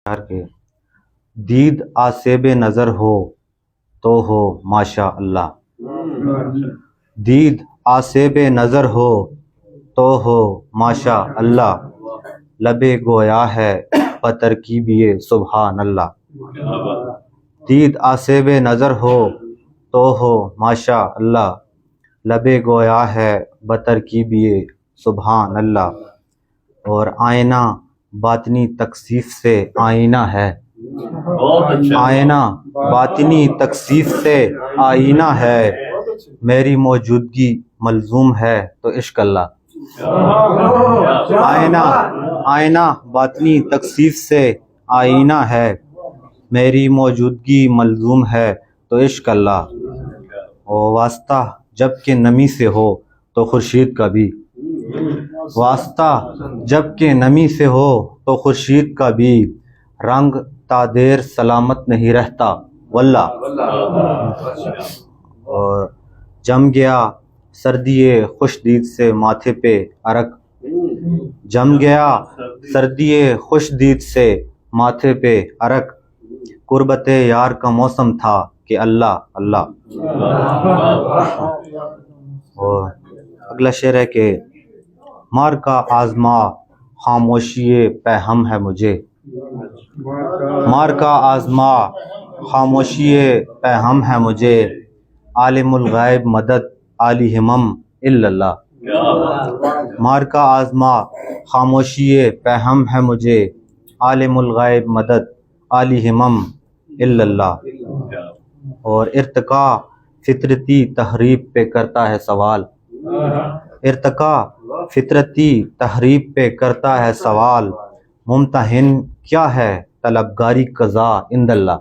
کے دید آسیب نظر ہو تو ہو ماشاء اللہ، دید آسیب نظر ہو تو ہو ماشاء اللہ، لب گویا ہے بترکیب یہ سبحان اللہ، دید آسیب نظر ہو تو ہو ماشاء اللہ، لب گویا ہے بترکیب یہ سبحان اللہ، اور آئینہ باطنی تکثیف سے آئینہ ہے، آئینہ باطنی تکثیف سے آئینہ ہے، میری موجودگی ملزوم ہے تو عشق اللہ، آئینہ باطنی تکثیف سے آئینہ ہے، میری موجودگی ملزوم ہے تو عشق اللہ، اور واسطہ جب کہ نمی سے ہو تو خورشید کا بھی، واسطہ جب کہ نمی سے ہو تو خورشید کا بھی، رنگ تا دیر سلامت نہیں رہتا واللہ، اور جم گیا سردی خوش دید سے ماتھے پہ عرق، جم گیا سردی خوش دید سے ماتھے پہ عرق، قربت یار کا موسم تھا کہ اللہ اللہ، اور اگلا شعر ہے کہ مار کا آزما خاموشی پہم ہے مجھے، مار کا آزما خاموشی پہم ہے مجھے، عالم الغیب مدد عالی ہمم الا اللہ، مار کا آزما خاموشی پہم ہے مجھے، عالم الغیب مدد عالی ہمم الا اللہ، اور ارتقا فطرتی تحریب پہ کرتا ہے سوال، ارتقا فطرتی تحریب پہ کرتا ہے سوال، ممتحن کیا ہے طلبگاری قضا عند اللہ،